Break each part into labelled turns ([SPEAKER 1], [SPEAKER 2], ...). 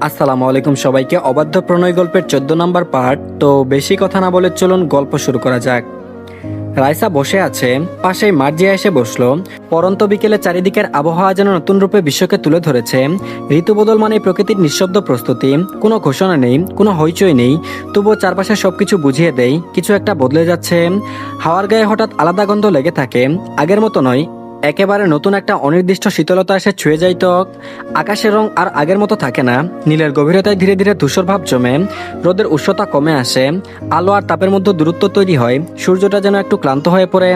[SPEAKER 1] আসসালামু আলাইকুম সবাইকে। অবাধ্য প্রণয় গল্পের 14 নম্বর পার্ট। তো বেশি কথা না বলে চলুন গল্প শুরু করা যাক। রাইসা বসে আছে, পাশেই মার্জিয়া এসে বসলো। পরন্ত বিকেলে চারিদিকের আবহাওয়া যেন নতুন রূপে বিশ্বকে তুলে ধরেছে। ঋতু বদল মানে প্রকৃতির নিঃশব্দ প্রস্তুতি। কোনো ঘোষণা নেই, কোনো হইচই নেই, তবুও চারপাশে সবকিছু বুঝিয়ে দেয় কিছু একটা বদলে যাচ্ছে। হাওয়ার গায়ে হঠাৎ আলাদা গন্ধ লেগে থাকে, আগের মতো নয়, একেবারে নতুন একটা অনির্দিষ্ট শীতলতা এসে ছুঁয়ে যায় ত্বক। আকাশের রং আর আগের মতো থাকে না, নীলের গভীরতায় ধীরে ধীরে ধূসর ভাব জমে, রোদের উষ্ণতা কমে আসে, আলো আর তাপের মধ্যে দূরত্ব তৈরি হয়। সূর্যটা যেন একটু ক্লান্ত হয়ে পড়ে,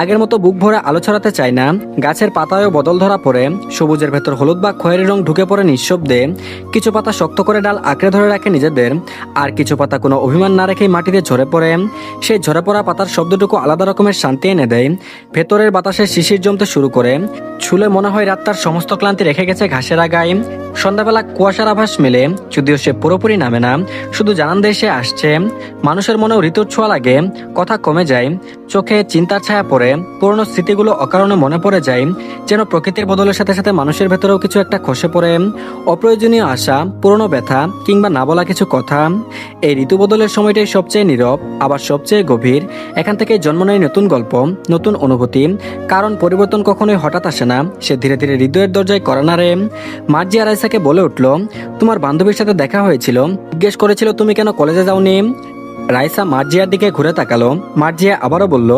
[SPEAKER 1] আগের মতো বুক ভরে আলো ছড়াতে চায় না। গাছের পাতায়ও বদল ধরা পড়ে, সবুজের ভেতর হলুদ বা খয়েরি রং ঢুকে পড়ে নিঃশব্দে। কিছু পাতা শক্ত করে ডাল আঁকড়ে ধরে রাখে নিজেদের, আর কিছু পাতা কোনো অভিমান না রেখেই মাটিতে ঝরে পড়ে। সেই ঝরে পড়া পাতার শব্দটুকু আলাদা রকমের শান্তি এনে দেয়। ভেতরের বাতাসে শিশির জমতে শুরু করে, ছুলে মনে হয় রাত তার সমস্ত ক্লান্তি রেখে গেছে ঘাসের আগায়। সন্ধ্যাবেলা কুয়াশার আভাস মেলে, যদিও সে পুরোপুরি নামে না, শুধু জানান দিয়ে সে আসছে। মানুষের মনেও ঋতুর ছোঁয়া লাগে, কথা কমে যায়, চোখে চিন্তার ছায়া পড়ে, পুরনো স্মৃতিগুলো অকারণে মনে পড়ে যায়, যেন প্রকৃতির বদলের সাথে সাথে মানুষের ভেতরেও কিছু একটা খসে পড়ে। অপ্রয়োজনীয় আশা, পুরনো ব্যথা, কিংবা না বলা কিছু কথা। এই ঋতু বদলের সময়টাই সবচেয়ে নীরব, আবার সবচেয়ে গভীর। এখান থেকে জন্ম নেয় নতুন গল্প, নতুন অনুভূতি। কারণ পরিবর্তন কখনোই হঠাৎ আসে না, সে ধীরে ধীরে হৃদয়ের দরজায় করা নাড়ে। মার্জিয়া রাইসাকে বলে উঠল, তোমার বান্ধবীর সাথে দেখা হয়েছিল, জিজ্ঞেস করেছিল তুমি কেন কলেজে যাওনি। রাইসা মার্জিয়ার দিকে ঘুরে তাকালো। মার্জিয়া আবারও বলল,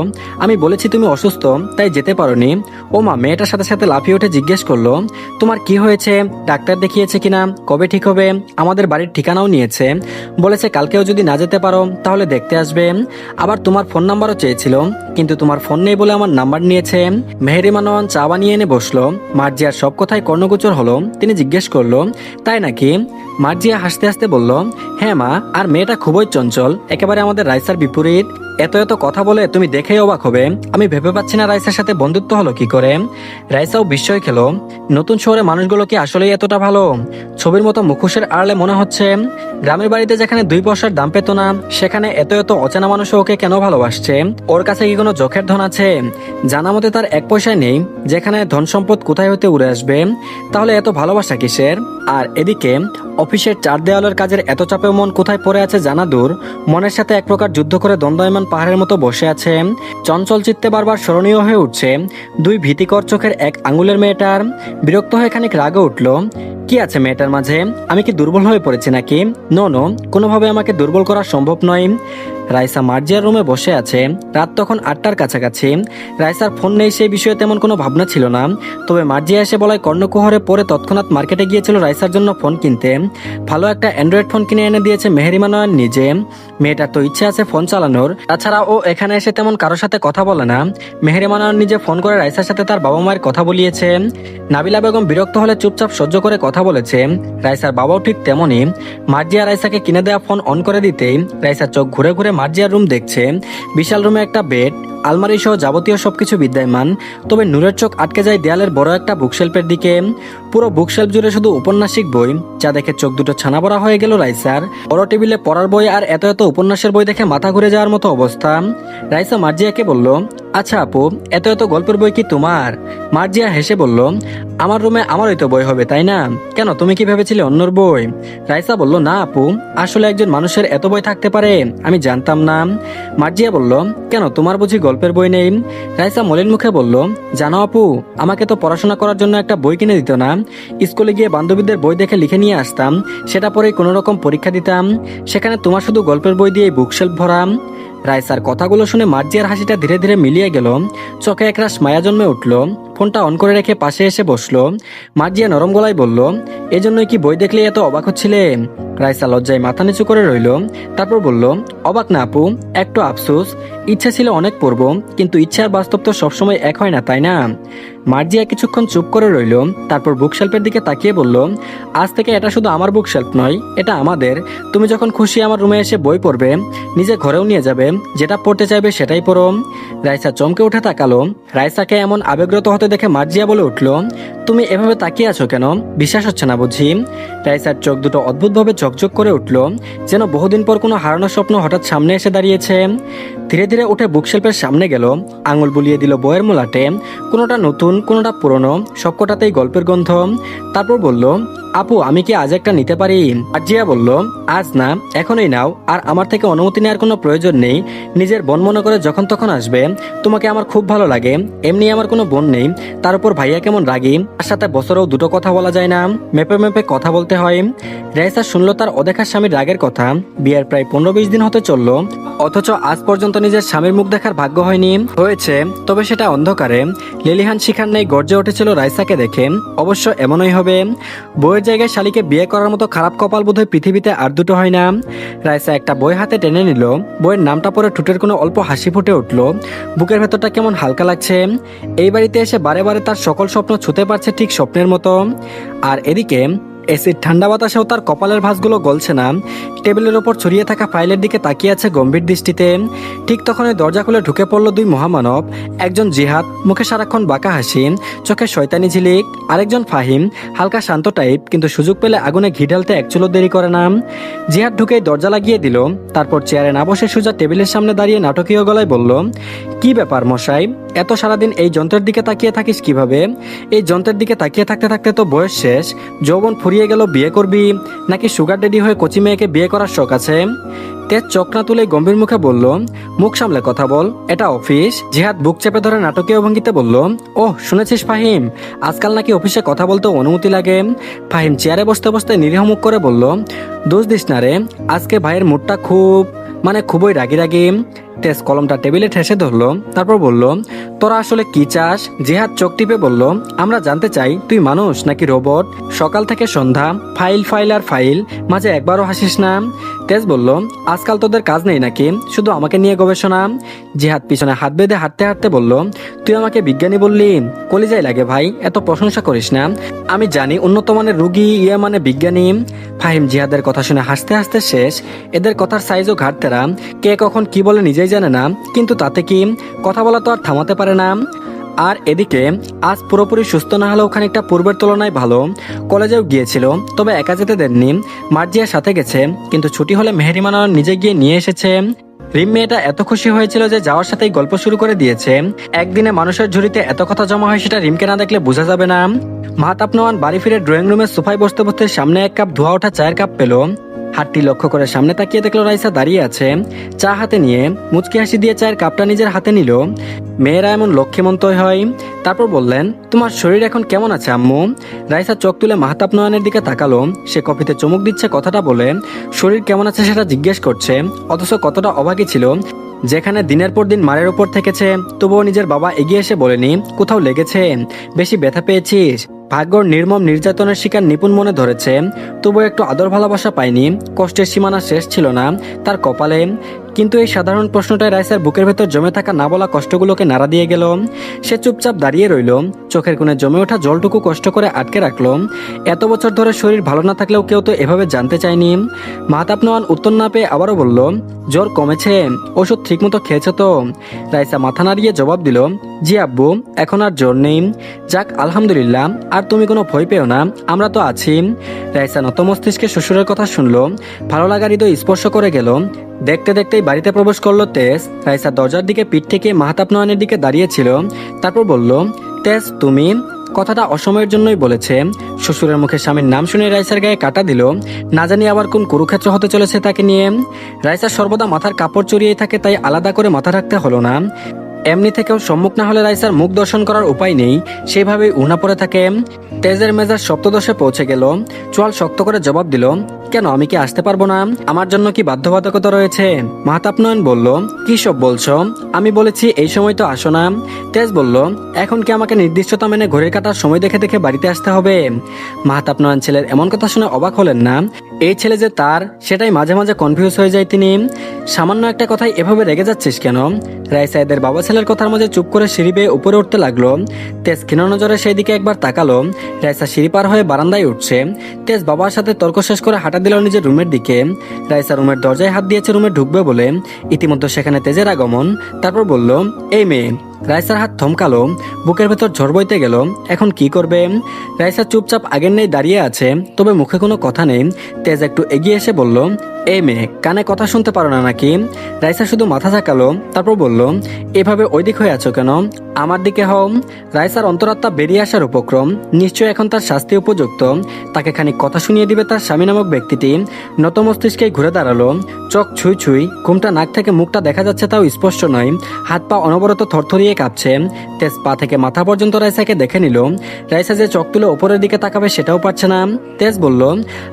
[SPEAKER 1] আমি বলেছি তুমি অসুস্থ, তাই যেতে পারোনি। ও মা মেয়েটার সাথে সাথে লাফিয়ে উঠে জিজ্ঞেস করলো, তোমার কি হয়েছে, ডাক্তার দেখিয়েছে কিনা, কবে ঠিক হবে। আমাদের বাড়ির ঠিকানাও নিয়েছে, বলেছে কালকেও যদি না যেতে পারো তাহলে দেখতে আসবে। আবার তোমার ফোন নাম্বারও চেয়েছিল, কিন্তু তোমার ফোন নেই বলে আমার নাম্বার নিয়েছে। মেহেরিমা নওয়ান চা বানিয়ে এনে বসলো। মার্জিয়ার সব কথাই কর্ণগোচর হলো। তিনি জিজ্ঞেস করলো, তাই নাকি। মার্জিয়া হাসতে হাসতে বলল, হ্যাঁ মা, আর মেয়েটা খুবই চঞ্চল, একেবারে আমাদের রাইসার বিপরীত। এত এত কথা বলে তুমি দেখেই অবাক হবে। আমি ভেবে পাচ্ছি না রাইসার সাথে বন্ধুত্ব হলো কি করে। রাইসাও বিস্ময় খেলো, নতুন শহরে মানুষগুলো কি আসলেই এতটা ভালো। ছবির মতো মুখোশের আড়ালে মনে হচ্ছে। গ্রামের বাড়িতে যেখানে 2 পয়সার দাম পেত না, সেখানে এত এত অচেনা মানুষ ওকে কেন ভালোবাসছে। ওর কাছে কি কোনো চোখের ধন আছে। জানা মতে তার 1 পয়সা নেই, যেখানে ধন সম্পদ কোথায় হতে উড়ে আসবে। তাহলে এত ভালোবাসা কিসের। আর এদিকে অফিসের 4 দেওয়ালের কাজের এত চাপে মন কোথায় পড়ে আছে জানা দূর। মনের সাথে এক প্রকার যুদ্ধ করে দ্বন্দ্বয়মান পাহাড়ের মতো বসে আছে। চঞ্চল চিত্তে বারবার স্মরণীয় হয়ে উঠছে 2 ভীতিকর চোখের এক আঙুলের মেয়েটার। বিরক্ত হয়ে খানিক রাগে উঠল। কি আছে মেয়েটার মাঝে, আমি কি দুর্বল হয়ে পড়েছি নাকি। নো, কোনোভাবে আমাকে দুর্বল করা সম্ভব নয়। রাইসা মার্জিয়ার রুমে বসে আছে। রাত তখন 8টার কাছাকাছি। রাইসার ফোন নেই সেই বিষয়ে তেমন কোনো ভাবনা ছিল না, তবে মার্জিয়া এসে বলায় কর্ণকুহরে পরে তৎক্ষণাৎ মার্কেটে গিয়েছিল রাইসার জন্য ফোন কিনতে। ভালো একটা অ্যান্ড্রয়েড ফোন কিনে এনে দিয়েছে মেহেরিমা নয়ন নিজে। মেয়েটার তো ইচ্ছে আছে ফোন চালানোর, তাছাড়া ও এখানে এসে তেমন কারোর সাথে কথা বলে না। মেহেরিমা নয়ন নিজে ফোন করে রাইসার সাথে তার বাবা মায়ের কথা বলিয়েছে। নাবিলা বেগম বিরক্ত হলে চুপচাপ সহ্য করে কথা বলেছে। রাইসার বাবাও ঠিক তেমনই। মার্জিয়া রাইসাকে কিনে দেওয়া ফোন অন করে দিতেই রাইসার চোখ ঘুরে ঘুরে মার্জিয়ার রুম দেখছে। বিশাল রুমে একটা বেড, আলমারি সহ যাবতীয় সবকিছু বিদ্যমান। তবে নূরের চোখ আটকে যায় দেয়ালের বড় একটা বুকশেল্ফের দিকে। পুরো বুকশেল্ফ জুড়ে শুধু উপন্যাসিক বই, যা দেখে চোখ দুটো ছানা বড়া হয়ে গেল রাইসার। বড় টেবিলে পড়ার বই আর এত এত উপন্যাসের বই দেখে মাথা ঘুরে যাওয়ার মতো অবস্থা। রাইসা মার্জিয়াকে বলল, আচ্ছা আপু, এত এত গল্পের বই কি তোমার। মার্জিয়া হেসে বলল, আমার রুমে আমারই তো বই হবে তাই না, কেন তুমি কি ভেবেছিলে অন্যর বই। রাইসা বলল, না আপু, আসলে একজন মানুষের এত বই থাকতে পারে আমি জানতাম না। মার্জিয়া বলল, কেন তোমার বুঝি গল্পের বই নেই। রাইসা মলিন মুখে বলল, জানো আপু, আমাকে তো পড়াশোনা করার জন্য একটা বই কিনে দিত না। স্কুলে গিয়ে বান্ধবীদের বই দেখে লিখে নিয়ে আসতাম, সেটা পরেই কোনো রকম পরীক্ষা দিতাম। সেখানে তোমার শুধু গল্পের বই দিয়ে বুকশেল্ফ ভরা। রাইসার কথাগুলো শুনে মার্জিয়ার হাসিটা ধীরে ধীরে মিলিয়ে গেল, চোখে একরাশ মায়া জন্মে উঠল। ফোনটা অন করে রেখে পাশে এসে বসলো। মার্জিয়া নরম গলায় বলল, এজন্যই কি বই দেখলে এত অবাক হচ্ছিলে। রাইসা লজ্জায় মাথা নিচু করে রইল, তারপর বলল, অবাক না আপু, একটু আফসোস। ইচ্ছা ছিল অনেক পড়ব, কিন্তু ইচ্ছা আর বাস্তব তো সবসময় এক হয় না তাই না। মার্জিয়া কিছুক্ষণ চুপ করে রইল, তারপর বুকশেল্ফের দিকে তাকিয়ে বলল, আজ থেকে এটা শুধু আমার বুকশেল্ফ নয়, এটা আমাদের। তুমি যখন খুশি আমার রুমে এসে বই পড়বে, নিজে ঘরেও নিয়ে যাবে, যেটা পড়তে চাইবে সেটাই পড়ো। রাইসা চমকে উঠে তাকালো। রাইসাকে এমন আবেগরত হতে দেখে মার্জিয়া বলে উঠল, তুমি এভাবে তাকিয়ে আছো কেন, বিশ্বাস হচ্ছে না বুঝি। রাইসার চোখ দুটো অদ্ভুতভাবে চকচক করে উঠল, যেন বহুদিন পর কোনো হারানো স্বপ্ন হঠাৎ সামনে এসে দাঁড়িয়েছে। ধীরে ধীরে উঠে বুকশেল্ফের সামনে গেল, আঙুল বুলিয়ে দিল বইয়ের মোলাটে। কোনোটা নতুন, কোনোটা পুরনো, সবকটাতেই গল্পের গন্ধ। তারপর বলল, আপু আমি কি আজ একটা নিতে পারি? মার্জিয়া বলল, আজ না, এখনই নাও, আর আমার থেকে অনুমতি নেওয়ার কোনো প্রয়োজন নেই। নিজের বোন মনে করে যখন তখন আসবে। তোমাকে আমার খুব ভালো লাগে, এমনি আমার কোনো বোন নেই, তার উপর ভাইয়া কেমন রাগী, তার সাথে বছরেও দুটো কথা বলা যায় না, মেপে মেপে কথা বলতে হয়। রাইসা শুনলো তার অদেখা স্বামীর রাগের কথা। বিয়ের প্রায় 15-20 দিন হতে চললো, অথচ আজ পর্যন্ত নিজের স্বামীর মুখ দেখার ভাগ্য হয়নি। হয়েছে, তবে সেটা অন্ধকারে। লিলিহান শিখার নেই গর্জে উঠেছিল রাইসাকে দেখে। অবশ্য এমনই হবে, বইয়ের জায়গায় শালিকে বিয়ে করার মতো খারাপ কপাল বোধহয় পৃথিবীতে আর দুটো হয় না। রাইসা একটা বই হাতে টেনে নিল, বইয়ের নামটা পড়ে ঠোঁটের কোনো অল্প হাসি ফুটে উঠল। বুকের ভেতরটা কেমন হালকা লাগছে। এই বাড়িতে এসে বারে বারে তার সকল স্বপ্ন ছুঁতে পারছে ঠিক স্বপ্নের মতো। আর এদিকে এসির ঠান্ডা বাতাসেও তার কপালের ভাঁজগুলো গলছে না। টেবিলের ওপর ছড়িয়ে থাকা ফাইলের দিকে তাকিয়ে আছে গম্ভীর দৃষ্টিতে। ঠিক তখনই দরজা খুলে ঢুকে পড়ল দুই মহামানব। একজন জিহাদ, মুখে সারাক্ষণ বাঁকা হাসি, চোখে শয়তানি ঝিলিক। আরেকজন ফাহিম, হালকা শান্ত টাইপ, কিন্তু সুযোগ পেলে আগুনে ঘি ঢালতে এক চুলো দেরি করে না। জিহাদ ঢুকেই দরজা লাগিয়ে দিল, তারপর চেয়ারে না বসে সোজা টেবিলের সামনে দাঁড়িয়ে নাটকীয় গলায় বলল, কি ব্যাপার মশাই, এত সারাদিন এই যন্ত্রের দিকে তাকিয়ে থাকিস কিভাবে? এই যন্ত্রের দিকে তাকিয়ে থাকতে থাকতে তো বয়স শেষ, যৌবন ফুরিয়ে গেল, বিয়ে করবি নাকি সুগার ডেডি হয়ে কচি মেয়েকে বিয়ে করার শখ আছে? তেজ চোখ না তুলে গম্ভীর মুখে বলল, মুখ সামলে কথা বল, এটা অফিস। জিহাদ বুক চেপে ধরে নাটকীয় ভঙ্গিতে বলল, ওহ শুনেছিস ফাহিম, আজকাল নাকি অফিসে কথা বলতে অনুমতি লাগে। ফাহিম চেয়ারে বসতে বসতে নিরীহ মুখ করে বলল, দোষ দিস না রে, আজকে ভাইয়ের মুডটা খুবই রাগি রাগি। তেজ কলমটা টেবিলে ঠেসে ধরলো, তারপর বলল, তোরা আসলে কি চাস? জিহাদ চোখ টিপে বলল, আমরা জানতে চাই তুই মানুষ নাকি রোবট? সকাল থেকে সন্ধ্যা ফাইল ফাইল আর ফাইল, মাঝে একবারও হাসিস না। তেজ বলল, আজকাল তোদের কাজ নেই নাকি, শুধু আমাকে নিয়ে গবেষণা? জিহাদ পিছনে হাত বেঁধে হাঁটতে হাঁটতে বলল, তুই আমাকে বিজ্ঞানী বললি? কলিজায় লাগে ভাই, এত প্রশংসা করিস না। আমি জানি উন্নত মানের রুগী, ইয়ে মানে বিজ্ঞানী। ফাহিম জিহাদের কথা শুনে হাসতে হাসতে শেষ। এদের কথার সাইজও ঘাটতেরা, কে কখন কি বলে নিজেই জানে না, কিন্তু তাতে কি, কথা বলা তো আর থামাতে পারে না। আর এদিকে আজ পুরোপুরি সুস্থ না হলেও খানিকটা পূর্বের তুলনায় ভালো। কলেজেও গিয়েছিল, তবে একা যেতে দেননি, মার্জিয়ার সাথে গেছে, কিন্তু ছুটি হলে মেহেরিমানা নিজে গিয়ে নিয়ে এসেছে। রিম মেয়েটা এত খুশি হয়েছিল যে যাওয়ার সাথেই গল্প শুরু করে দিয়েছে। একদিনে মানুষের ঝুড়িতে এত কথা জমা হয় সেটা রিমকে না দেখলে বোঝা যাবে না। মাহতাব নোয়ান বাড়ি ফিরে ড্রয়িং রুমের সোফায় বসতে বসতে সামনে এক কাপ ধোয়া ওঠা চায়ের কাপ পেল। হাতটি লক্ষ্য করে সামনে তাকিয়ে দেখলো রাইসা দাঁড়িয়ে আছে, চা হাতে নিয়ে। মুচকি হাসি দিয়ে চায়ের কাপটা নিজের হাতে নিল। মেয়েরা এমন লক্ষ্মীমন্তই হয়। তারপর বললেন, তোমার শরীর এখন কেমন আছে আম্মু? রাইসা চোখ তুলে মাহতাব নোয়ানের দিকে তাকালো। সে কফিতে চুমুক দিচ্ছে কথাটা বলে শরীর কেমন আছে সেটা জিজ্ঞেস করছে, অথচ কতটা অবাকই ছিল। যেখানে দিনের পর দিন মারের ওপর থেকেছে, তবুও নিজের বাবা এগিয়ে এসে বলেনি কোথাও লেগেছে, বেশি ব্যথা পেয়েছিস? ভাগ্যর নির্মম নির্যাতনের শিকার নিপুণ মনে ধরেছে, তবু একটু আদর ভালোবাসা পায়নি। কষ্টের সীমানা শেষ ছিল না তার কপালে। কিন্তু এই সাধারণ প্রশ্নটাই রাইসার বুকের ভেতর জমে থাকা না বলা কষ্টগুলোকে নাড়া দিয়ে গেল। সে চুপচাপ দাঁড়িয়ে রইল, চোখের কোণে জমে ওঠা জলটুকু কষ্ট করে আটকে রাখলো। এত বছর ধরে শরীর ভালো না থাকলেও কেউ তো এভাবে জানতে চায়নি। মাহতাব নোয়ান উত্তর না পেয়ে আবারও বলল, জ্বর কমেছে? ওষুধ ঠিকমতো খেয়েছে তো? রাইসা মাথা নাড়িয়ে জবাব দিল, জি আব্বু, এখন আর জ্বর নেই। যাক আলহামদুলিল্লাহ, আর তুমি কোনো ভয় পেও না, আমরা তো আছি। রাইসা নত মস্তিষ্কে শ্বশুরের কথা শুনলো, ভালো লাগা হৃদয় স্পর্শ করে গেল। দেখতে দেখতেই বাড়িতে প্রবেশ করলো তেজ। রাইসা দরজার দিকে পিঠ থেকে মাহতাব নোয়ানের দিকে দাঁড়িয়েছিল। তারপর বলল, তেজ তুমি? কথাটা অসময়ের জন্যই বলেছে। শ্বশুরের মুখে স্বামীর নাম শুনে রাইসার গায়ে কাটা দিল। না জানি আবার কোন কুরুক্ষেত্র হতে চলেছে তাকে নিয়ে। রাইসা সর্বদা মাথার কাপড় চড়িয়ে থাকে, তাই আলাদা করে মাথা রাখতে হলো না। এমনি থেকেও সম্মুখ না হলে রাইসার মুখ দর্শন করার উপায় নেই, সেইভাবেই উনা পড়ে থাকে। তেজের মেজাজ সপ্তদশে পৌঁছে গেল। চোয়াল শক্ত করে জবাব দিল, কেন, আমি কি আসতে পারবো না? আমার জন্য কি বাধ্যবাধকতা রয়েছে? মাহতাব নয়ন বলল, কি সব বলছো? আমি বলেছি এই সময় তো আসো না। তেজ বলল, এখন কি আমাকে নির্দিষ্টতা মেনে ঘড়ির কাটার সময় দেখে দেখে বাড়িতে আসতে হবে? মাহতাব নয়ন ছেলের এমন কথা শুনে অবাক হলেন না। এই ছেলে যে তার, সেটাই মাঝে মাঝে কনফিউজ হয়ে যায় তিনি। সামান্য একটা কথায় এভাবে রেগে যাচ্ছিস কেন? রাইসা এদের বাবা ছেলের কথার মাঝে চুপ করে সিঁড়ি বেয়ে উপরে উঠতে লাগলো। তেজ ক্ষীণ নজরে সেই দিকে একবার তাকালো। রাইসা সিঁড়ি পার হয়ে বারান্দায় উঠছে। তেজ বাবার সাথে তর্ক শেষ করে হাঁটা দিল নিজের রুমের দিকে। রাইসা রুমের দরজায় হাত দিয়েছে রুমে ঢুকবে বলে। ইতিমধ্যে সেখানে তেজের আগমন। তারপর বলল, এই মেয়ে, রাইসার হাত থমকালো, বুকের ভেতর ঝড় বইতে গেল। এখন কি করবে? রাইসা চুপচাপ আগের নেই দাঁড়িয়ে আছে, তবে মুখে কোনো কথা নেই। তেজ একটু এগিয়ে এসে বলল, এই মেয়ে, কানে কথা শুনতে পারো না নাকি? রাইসা শুধু মাথা ঝাঁকালো, তারপর বলল, এভাবে ওই দিক হয়ে আছো কেন? আমার দিকে হও। রাইসার অন্তরাত্মা বেরিয়ে আসার উপক্রম, নিশ্চয়ই এখন তার শাস্তি উপযুক্ত। তাকে খানিক কথা শুনিয়ে দিবে তার স্বামী নামক ব্যক্তিটি। নত মস্তিষ্কে ঘুরে দাঁড়ালো, চোখ ছুঁই ছুঁই, ঘুমটা নাক থেকে মুখটা দেখা যাচ্ছে তাও স্পষ্ট নয়। হাত পা অনবরত থরথরিয়ে কাঁপছে। তেজ পা থেকে মাথা পর্যন্ত রাইসাকে দেখে নিল। রাইসা যে চোখ তুলে ওপরের দিকে তাকাবে সেটাও পারছে না। তেজ বলল,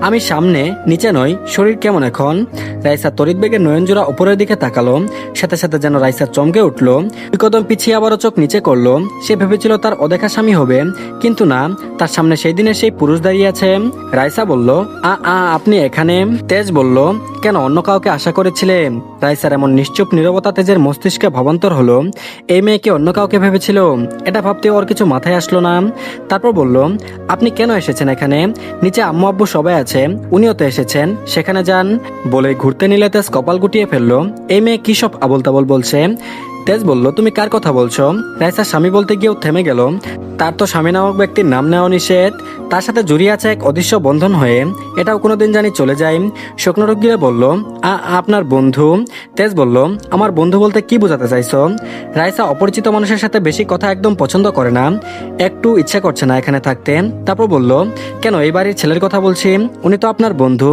[SPEAKER 1] আমি সামনে, নিচে নই। শরীর কেমন এখন? রাইসা তড়িৎ বেগে নয়নজোড়া উপরের দিকে তাকালো। সাথে সাথে যেন রাইসা চমকে উঠল, দুই কদম পিছিয়ে আবারও চোখ নিচে করলো। সে ভেবেছিল তার অদেখা স্বামী হবে, কিন্তু না, তার সামনে সেই দিনের সেই পুরুষ দাঁড়িয়ে আছে। রাইসা বলল, আপনি এখানে? তেজ বলল, কেন, অন্য কাউকে আশা করেছিলেন? রাইসার এমন নিশ্চুপ নীরবতা তেজের মস্তিষ্কে ভাবান্তর হলো। এই মেয়েকে অন্য কাউকে ভেবেছিল, এটা ভাবতে ওর কিছু মাথায় আসলো না। তারপর বলল, আপনি কেন এসেছেন এখানে? নিচে আম্মু আব্বু সবাই আছে, উনিও তো এসেছেন, সেখানে যান। বলে ঘুরতে নিলে তেজ কপাল গুটিয়ে ফেললো। এই মেয়ে কি সব আবোল তাবোল বলছে? তেজ বলল, তুমি কার কথা বলছো? রাইসার স্বামী বলতে গিয়েও থেমে গেল। তার তো স্বামী নামক ব্যক্তির নাম নেওয়া নিষেধ, তার সাথে জড়িয়ে আছে এক অদৃশ্য বন্ধন হয়ে, এটাও কোনোদিন জানি চলে যায়। শুকনোরোগ গিয়ে বলল, আপনার বন্ধু? তেজ বলল, আমার বন্ধু বলতে কি বোঝাতে চাইছো? রাইসা অপরিচিত মানুষের সাথে বেশি কথা একদম পছন্দ করে না, একটু ইচ্ছা করছে না এখানে থাকতে। তারপর বলল, কেন, এই বাড়ির ছেলের কথা বলছি, উনি তো আপনার বন্ধু।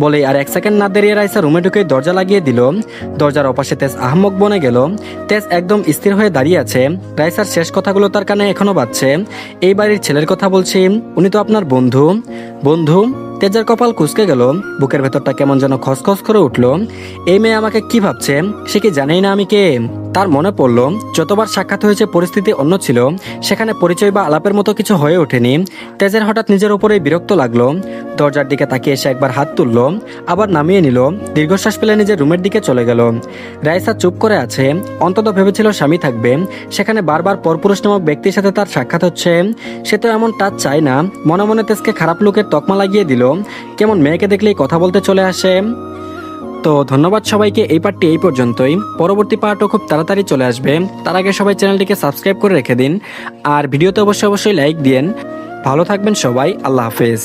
[SPEAKER 1] বলে আর এক সেকেন্ড না দেরিয়ে রাইসা রুমে ঢুকে দরজা লাগিয়ে দিল। দরজার অপাশে তেজ আহমক বনে গেল। তেজ একদম স্থির হয়ে দাঁড়িয়ে আছে। রাইসার শেষ কথাগুলো তার কানে এখনো বাজছে। এই বাড়ির ছেলের কথা বলছি, উনি তো আপনার বন্ধু। বন্ধু? তেজের কপাল কুঁচকে গেল, বুকের ভেতরটা কেমন যেন খসখস করে উঠল। এই মেয়ে আমাকে কি ভাবছে? সে কি জানেই না আমি কে? তার মনে পড়ল, যতবার সাক্ষাৎ হয়েছে পরিস্থিতি অন্য ছিল, সেখানে পরিচয় বা আলাপের মতো কিছু হয়ে ওঠেনি। তেজের হঠাৎ নিজের উপরেই বিরক্ত লাগলো। দরজার দিকে তাকিয়ে এসে একবার হাত তুলল, আবার নামিয়ে নিল। দীর্ঘশ্বাস ফেলে নিজের রুমের দিকে চলে গেল। রাইসা চুপ করে আছে। অন্তত ভেবেছিল স্বামী থাকবে, সেখানে বারবার পরপুরুষ নামক ব্যক্তির সাথে তার সাক্ষাৎ হচ্ছে। সে তো এমন টাচ চায় না। মনে মনে তেজকে খারাপ লোকের তকমা লাগিয়ে দিল। কেমন মেয়েকে দেখলেই কথা বলতে চলে আসে। তো ধন্যবাদ সবাইকে, এই পার্টটি এই পর্যন্তই। পরবর্তী পার্টও খুব তাড়াতাড়ি চলে আসবে। তার আগে সবাই চ্যানেলটিকে সাবস্ক্রাইব করে রেখে দিন, আর ভিডিওতে অবশ্যই লাইক দিন। ভালো থাকবেন সবাই, আল্লাহ হাফেজ।